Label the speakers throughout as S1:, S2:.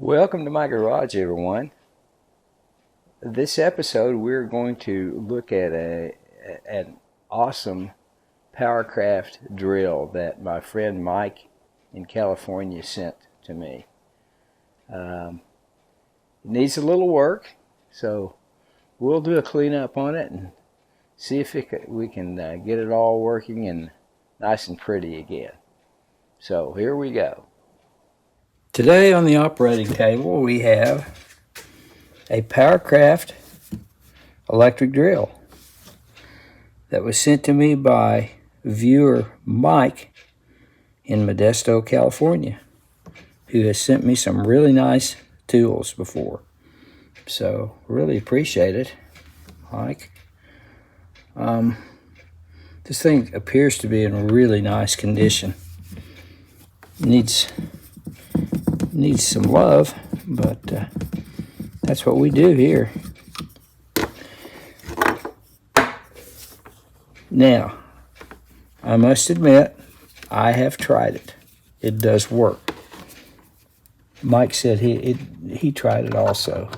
S1: Welcome to my garage, everyone. This episode we're going to look at an awesome Powr Kraft drill that my friend Mike in California sent to me. It needs a little work, so we'll do a cleanup on it and see if we can get it all working and nice and pretty again. So here we go. Today on the operating table we have a Powr Kraft electric drill that was sent to me by viewer Mike in Modesto, California, who has sent me some really nice tools before. So really appreciate it, Mike. This thing appears to be in really nice condition. Needs some love, but that's what we do here. Now, I must admit, I have tried it. It does work. Mike said he tried it also.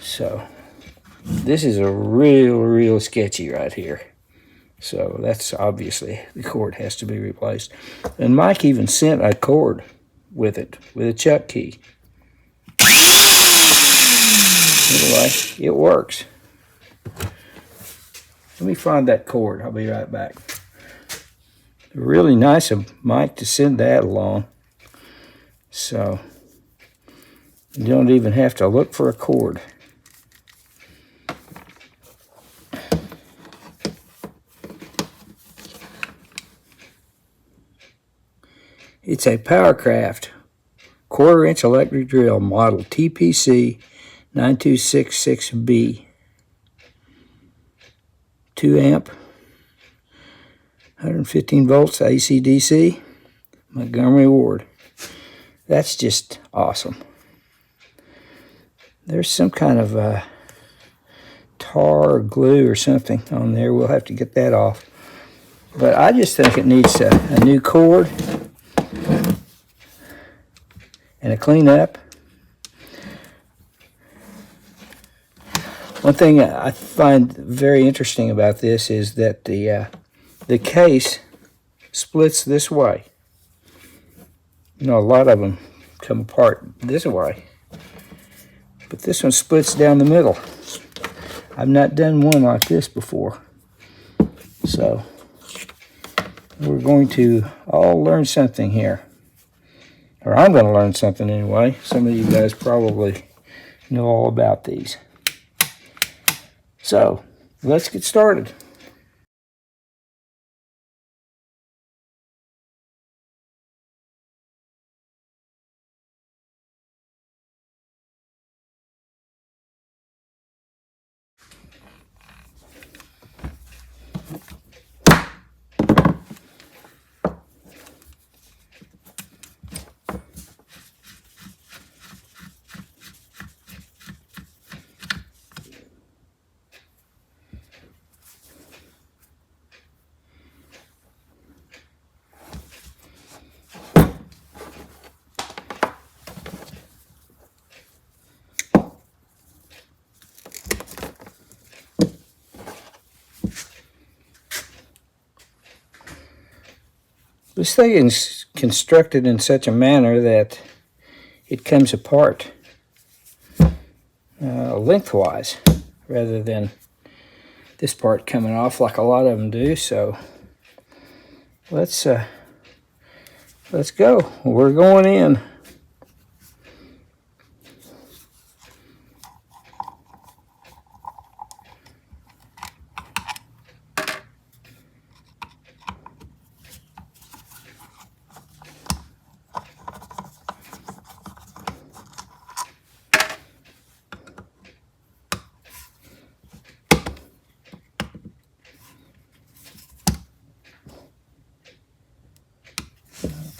S1: So, this is a real sketchy right here. So that's obviously, the cord has to be replaced. And Mike even sent a cord with it, with a chuck key. Anyway, it works. Let me find that cord. I'll be right back. Really nice of Mike to send that along. So you don't even have to look for a cord. It's a Powr Kraft 1/4-inch electric drill model TPC 9266B. 2 amp, 115 volts AC/DC, Montgomery Ward. That's just awesome. There's some kind of tar or glue or something on there. We'll have to get that off. But I just think it needs a new cord and a cleanup. One thing I find very interesting about this is that the case splits this way. You know, a lot of them come apart this way, but this one splits down the middle. I've not done one like this before. So we're going to all learn something here. Or I'm going to learn something anyway. Some of you guys probably know all about these. So, let's get started. This thing is constructed in such a manner that it comes apart lengthwise rather than this part coming off like a lot of them do. So let's go. We're going in.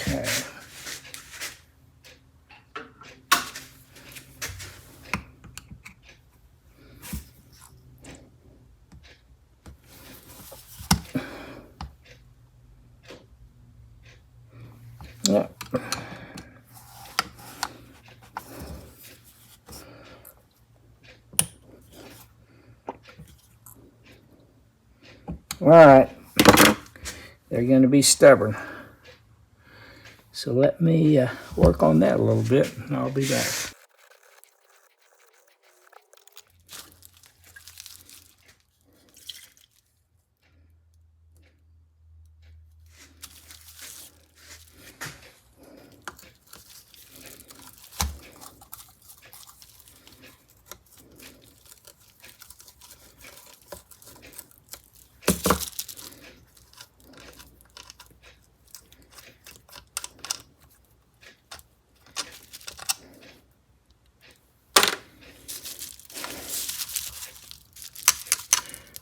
S1: Okay. All right, they're going to be stubborn. So let me work on that a little bit, and I'll be back.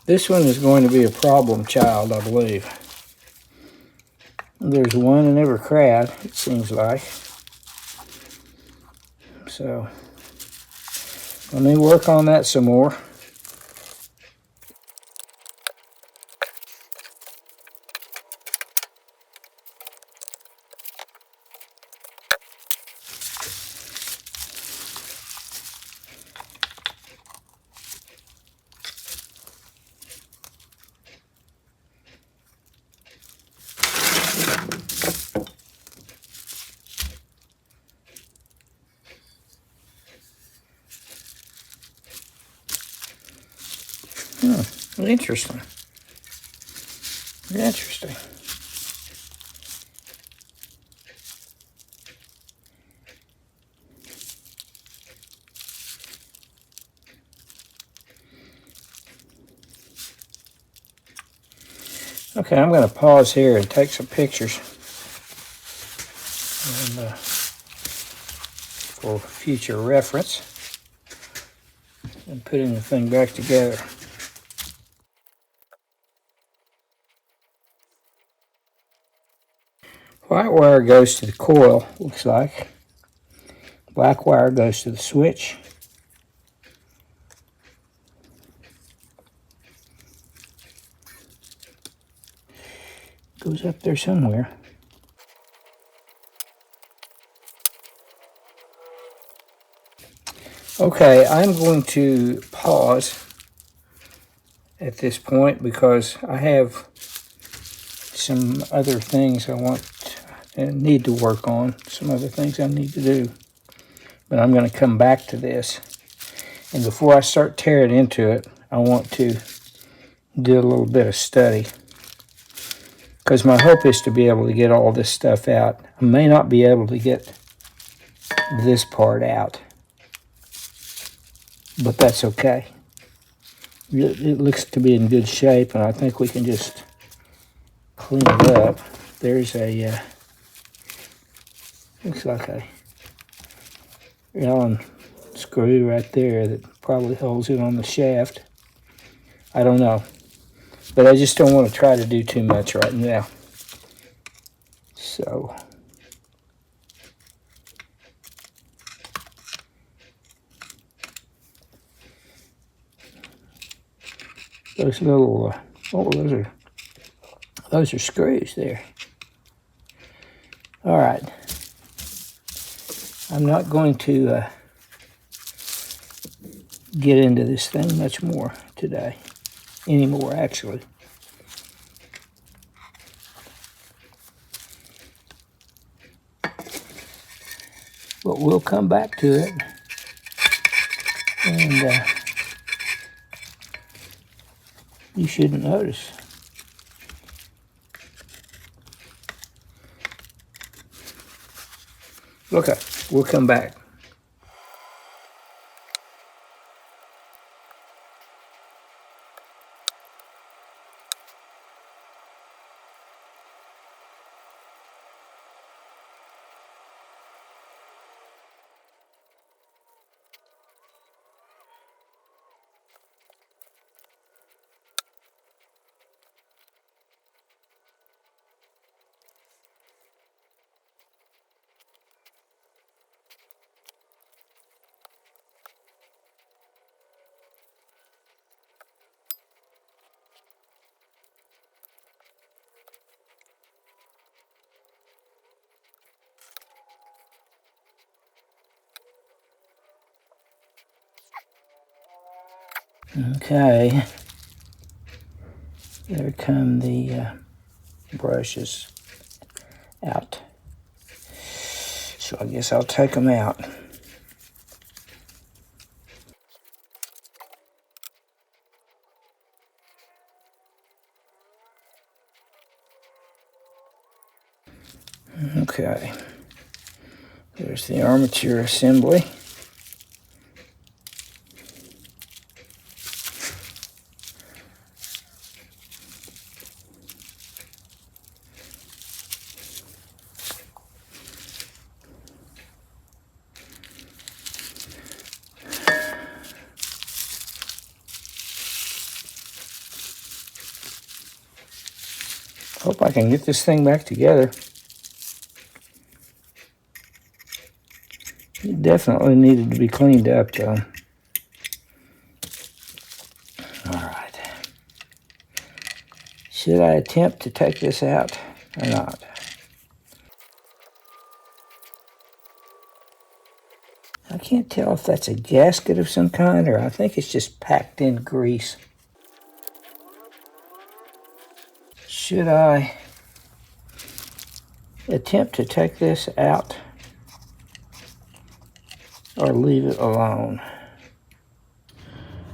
S1: This one is going to be a problem child, I believe. There's one in every crowd, it seems like. So, let me work on that some more. Interesting. Interesting. Okay, I'm going to pause here and take some pictures and, for future reference and putting the thing back together. White wire goes to the coil, looks like. Black wire goes to the switch. Goes up there somewhere. Okay, I'm going to pause at this point because I have some other things I need to work on, some other things I need to do. But I'm going to come back to this. And before I start tearing into it, I want to do a little bit of study. Because my hope is to be able to get all this stuff out. I may not be able to get this part out, but that's okay. It looks to be in good shape, and I think we can just clean it up. There's a, looks like a Allen screw right there that probably holds it on the shaft. I don't know. But I just don't want to try to do too much right now. So, those little, those are screws there. All right. I'm not going to get into this thing much more today. Anymore, actually. But we'll come back to it. And you shouldn't notice. Okay, we'll come back. Okay.
S2: There come the brushes out. So I guess I'll take them out. Okay, there's the armature assembly. Hope I can get this thing back together. It definitely needed to be cleaned up though. Alright. Should I attempt to take this out or not? I can't tell if that's a gasket of some kind or I think it's just packed in grease. Should I attempt to take this out or leave it alone?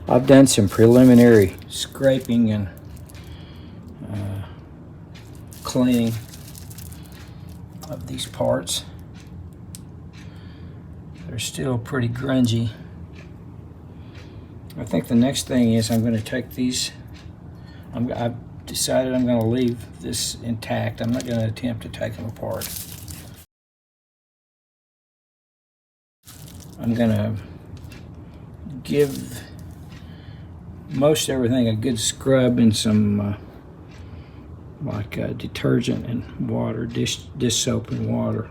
S2: I've done some preliminary scraping and cleaning of these parts. They're still pretty grungy. I think the next thing is I'm going to take these. I've decided I'm going to leave this intact. I'm not going to attempt to take them apart. I'm going to give most everything a good scrub in some detergent and water, dish soap and water,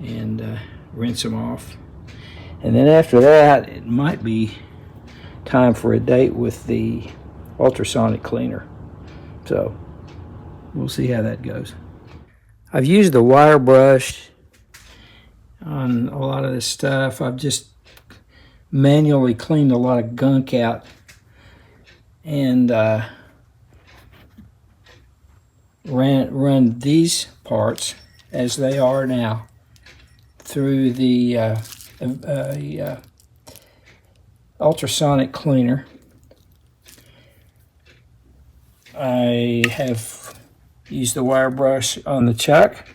S2: and rinse them off. And then after that, it might be time for a date with the ultrasonic cleaner. So we'll see how that goes. I've used the wire brush on a lot of this stuff. I've just manually cleaned a lot of gunk out and run these parts as they are now through the ultrasonic cleaner. I have used the wire brush on the chuck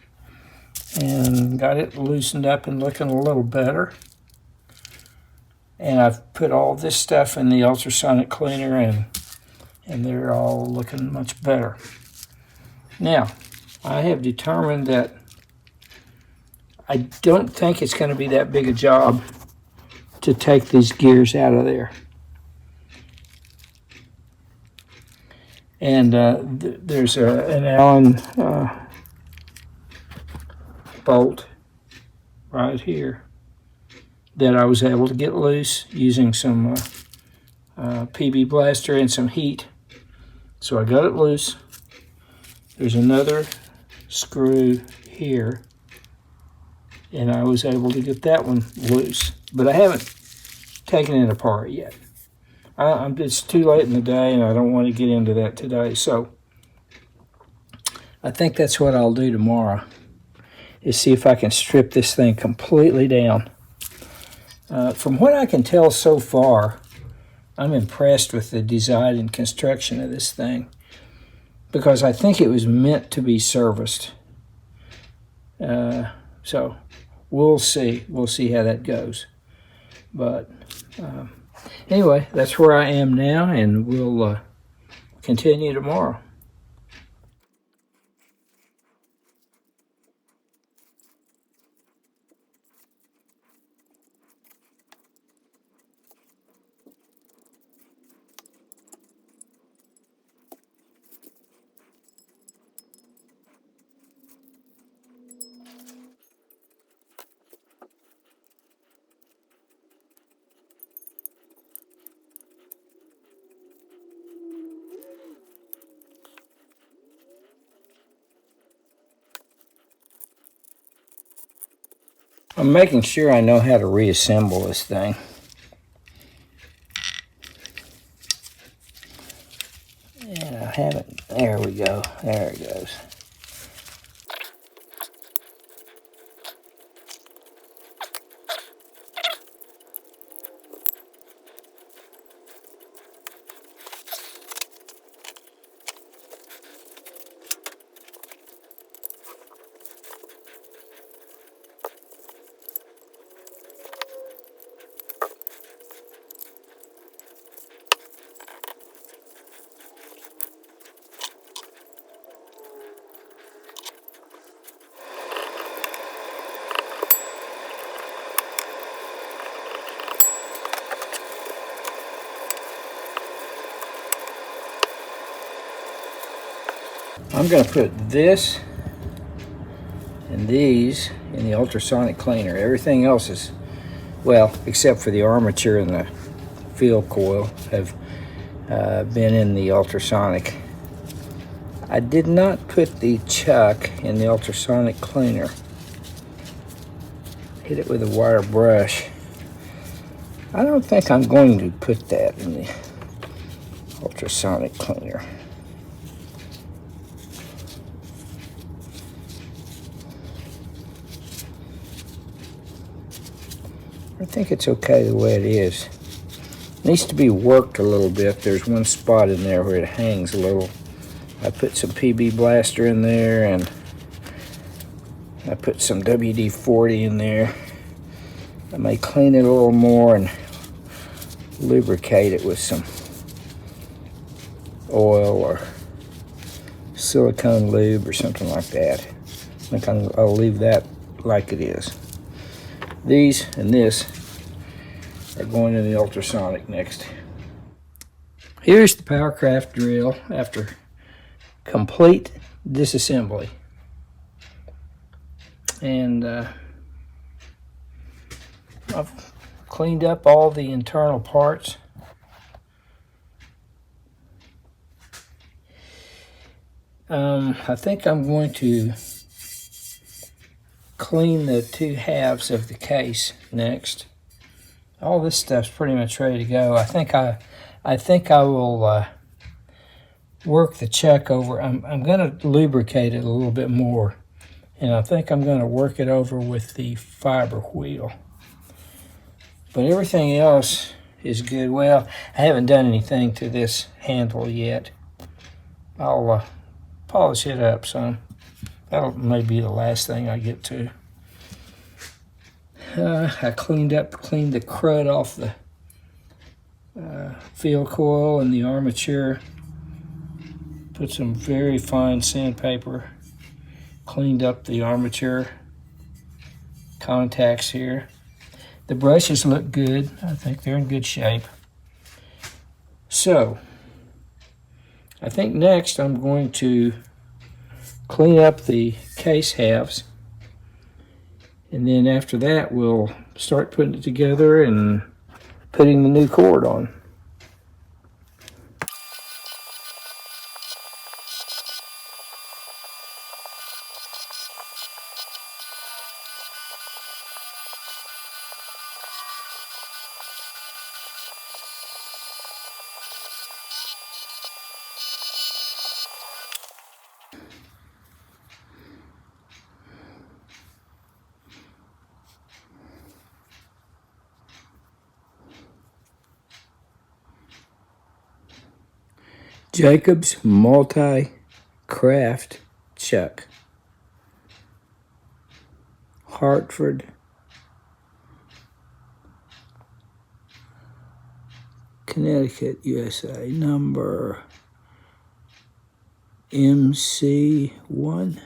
S2: and got it loosened up and looking a little better. And I've put all this stuff in the ultrasonic cleaner and they're all looking much better. Now, I have determined that I don't think it's going to be that big a job to take these gears out of there. And there's an Allen bolt right here that I was able to get loose using some PB Blaster and some heat. So I got it loose. There's another screw here, and I was able to get that one loose. But I haven't taken it apart yet. It's too late in the day, and I don't want to get into that today. So I think that's what I'll do tomorrow, is see if I can strip this thing completely down. From what I can tell so far, I'm impressed with the design and construction of this thing, because I think it was meant to be serviced. So we'll see. We'll see how that goes. But anyway, that's where I am now, and we'll continue tomorrow. I'm making sure I know how to reassemble this thing. And I haven't, there we go, there it goes. I'm going to put this and these in the ultrasonic cleaner. Everything else is, well, except for the armature and the field coil, have been in the ultrasonic. I did not put the chuck in the ultrasonic cleaner. Hit it with a wire brush. I don't think I'm going to put that in the ultrasonic cleaner. I think it's okay the way it is. It needs to be worked a little bit. There's one spot in there where it hangs a little. I put some PB Blaster in there, and I put some WD-40 in there. I may clean it a little more and lubricate it with some oil or silicone lube or something like that. I think I'll leave that like it is. These and this are going in the ultrasonic next. Here's the Powr Kraft drill after complete disassembly. And I've cleaned up all the internal parts. I think I'm going to clean the two halves of the case next. All this stuff's pretty much ready to go. I think I will work the chuck over. I'm going to lubricate it a little bit more, and I think I'm going to work it over with the fiber wheel. But everything else is good. Well, I haven't done anything to this handle yet. I'll polish it up some. That'll maybe be the last thing I get to. I cleaned the crud off the field coil and the armature. Put some very fine sandpaper. Cleaned up the armature contacts here. The brushes look good. I think they're in good shape. So, I think next I'm going to clean up the case halves, and then after that we'll start putting it together and putting the new cord on. Jacob's Multi-Craft Chuck. Hartford, Connecticut, USA. Number MC1.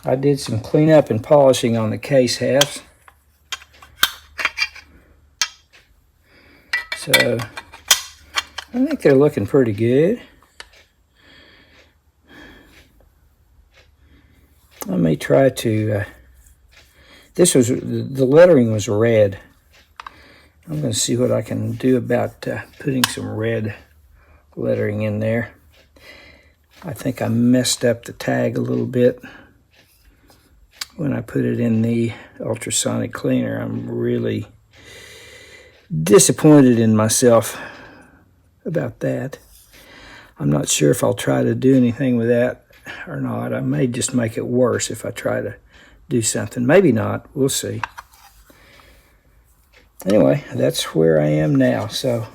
S2: I did some cleanup and polishing on the case halves. So I think they're looking pretty good. Let me try to, the lettering was red. I'm going to see what I can do about putting some red lettering in there. I think I messed up the tag a little bit when I put it in the ultrasonic cleaner. I'm really disappointed in myself about that. I'm not sure if I'll try to do anything with that or not. I may just make it worse if I try to do something. Maybe not. We'll see. Anyway, that's where I am now. So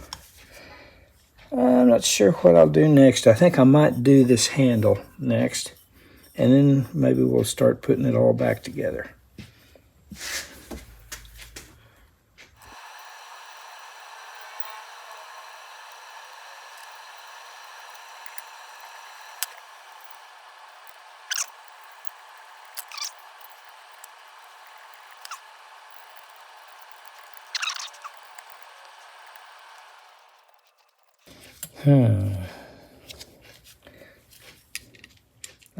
S2: I'm not sure what I'll do next. I think I might do this handle next, and then maybe we'll start putting it all back together.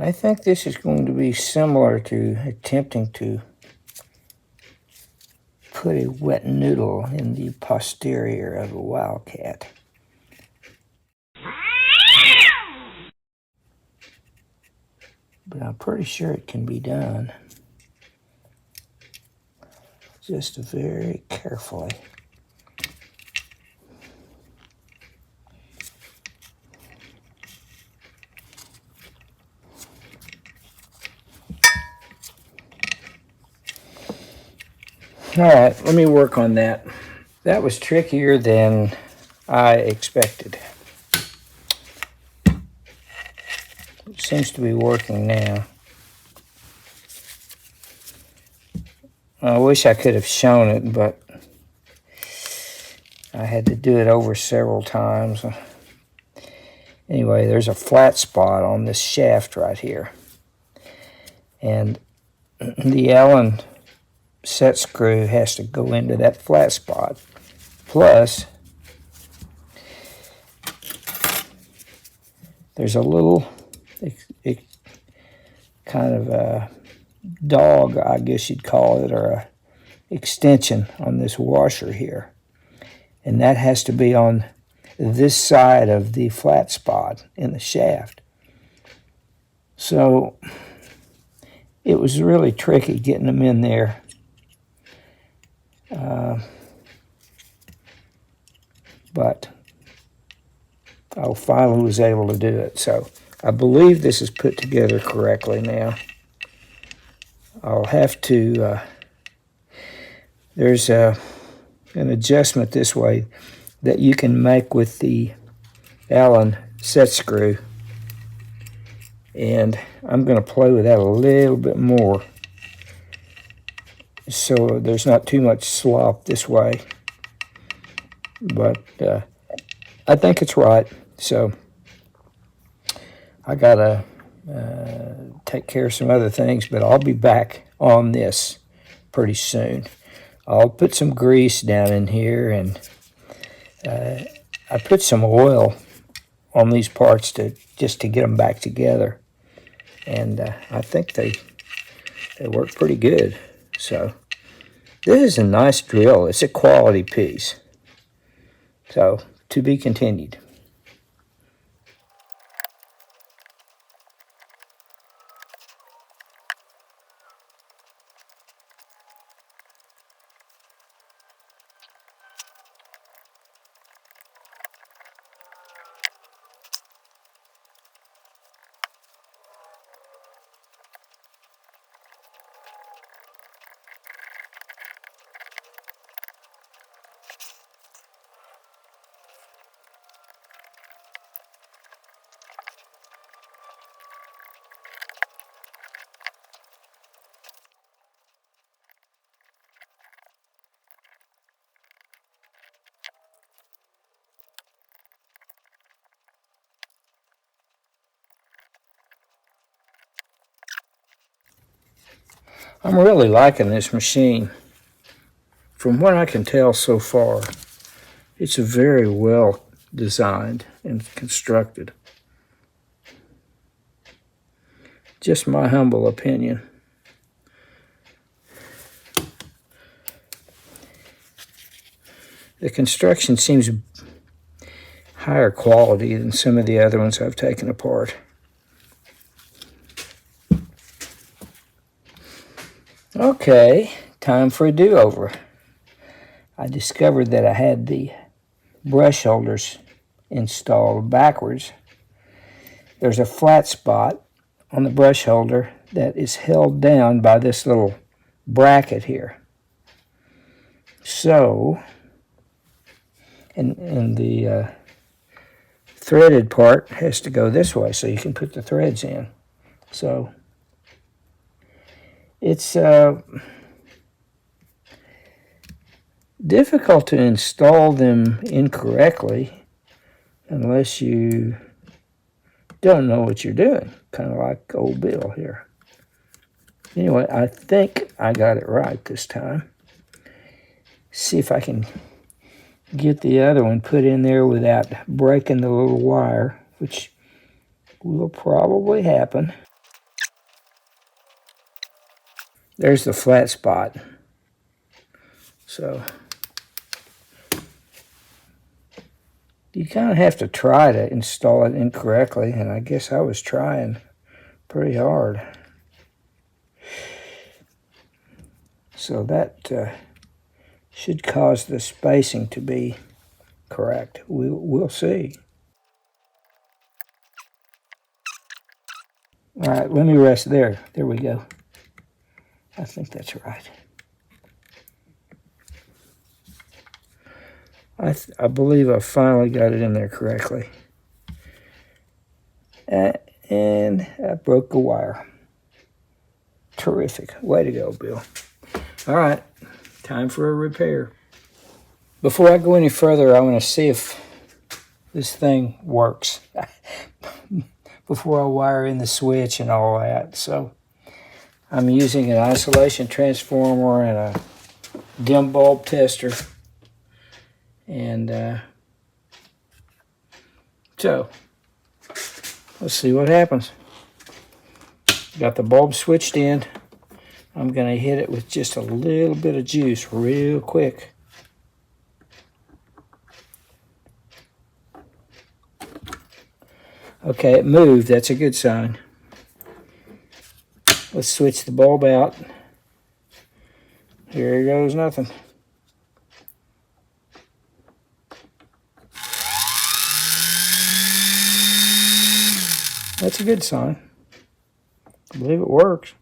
S2: I think this is going to be similar to attempting to put a wet noodle in the posterior of a wildcat. But I'm pretty sure it can be done. Just very carefully. All right, let me work on that. That was trickier than I expected. It seems to be working now. I wish I could have shown it, but I had to do it over several times. Anyway, there's a flat spot on this shaft right here. And the Allen set screw has to go into that flat spot. Plus, there's a little kind of a dog, I guess you'd call it, or a extension on this washer here. And that has to be on this side of the flat spot in the shaft. So it was really tricky getting them in there. But I finally was able to do it. So I believe this is put together correctly now. I'll have to, there's an adjustment this way that you can make with the Allen set screw. And I'm going to play with that a little bit more so there's not too much slop this way. But I think it's right. So I got to take care of some other things, but I'll be back on this pretty soon. I'll put some grease down in here, and I put some oil on these parts just to get them back together. And I think they work pretty good. So this is a nice drill. It's a quality piece. So to be continued. I'm really liking this machine. From what I can tell so far, it's very well designed and constructed. Just my humble opinion. The construction seems higher quality than some of the other ones I've taken apart. Okay, time for a do-over. I discovered that I had the brush holders installed backwards. There's a flat spot on the brush holder that is held down by this little bracket here. So, and the threaded part has to go this way so you can put the threads in. So, it's difficult to install them incorrectly unless you don't know what you're doing, kind of like old Bill here. Anyway, I think I got it right this time. See if I can get the other one put in there without breaking the little wire, which will probably happen. There's the flat spot. So you kind of have to try to install it incorrectly, and I guess I was trying pretty hard. So that should cause the spacing to be correct. We'll see. All right, let me rest there. There we go. I think that's right. I believe I finally got it in there correctly. And I broke the wire. Terrific. Way to go, Bill. All right, time for a repair. Before I go any further, I want to see if this thing works before I wire in the switch and all that. So I'm using an isolation transformer and a dim bulb tester. And so let's see what happens. Got the bulb switched in. I'm going to hit it with just a little bit of juice real quick. Okay, it moved. That's a good sign. Let's switch the bulb out. Here goes nothing. That's a good sign. I believe it works.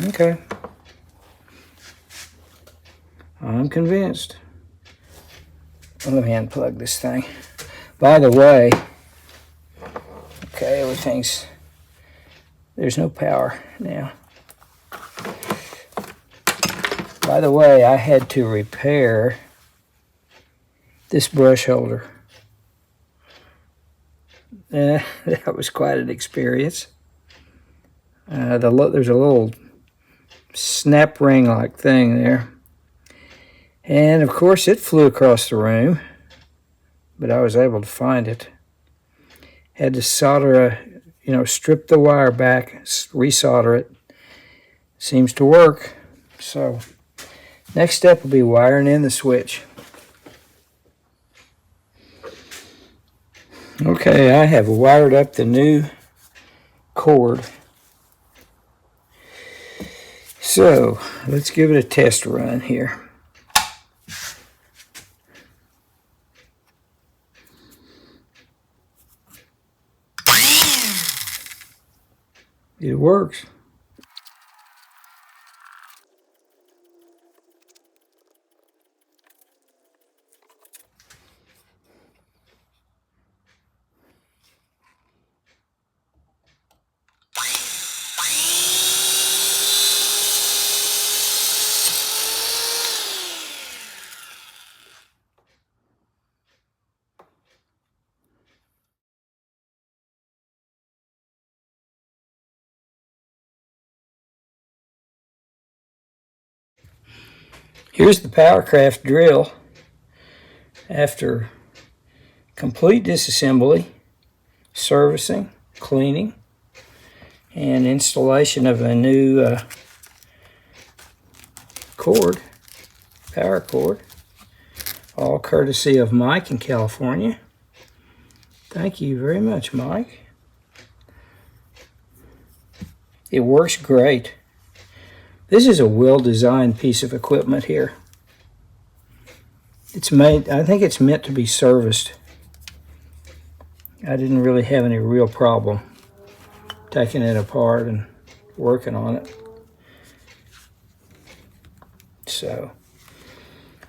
S2: Okay. I'm convinced. Well, let me unplug this thing. By the way, okay, there's no power now. By the way, I had to repair this brush holder. That was quite an experience. There's a little snap ring like thing there. And of course it flew across the room, but I was able to find it. Had to solder strip the wire back, resolder it. Seems to work. So next step will be wiring in the switch. Okay, I have wired up the new cord. So let's give it a test run here. It works. Here's the Powr Kraft drill after complete disassembly, servicing, cleaning, and installation of a new cord, power cord, all courtesy of Mike in California. Thank you very much, Mike. It works great. This is a well-designed piece of equipment here. It's made, I think it's meant to be serviced. I didn't really have any real problem taking it apart and working on it. So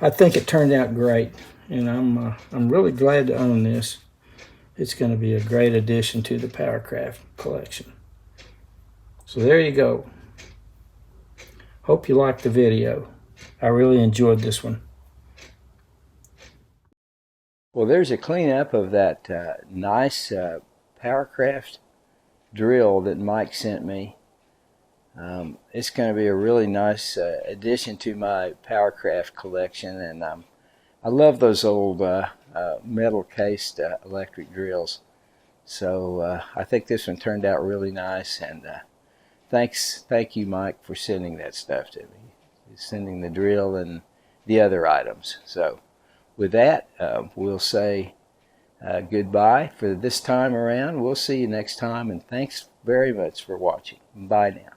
S2: I think it turned out great, and I'm really glad to own this. It's going to be a great addition to the Powr Kraft collection. So there you go. Hope you liked the video. I really enjoyed this one.
S1: Well, there's a cleanup of that nice Powr Kraft drill that Mike sent me. It's going to be a really nice addition to my Powr Kraft collection, and I love those old metal cased electric drills. So I think this one turned out really nice, and thank you, Mike, for sending that stuff to me, sending the drill and the other items. So with that, we'll say goodbye for this time around. We'll see you next time, and thanks very much for watching. Bye now.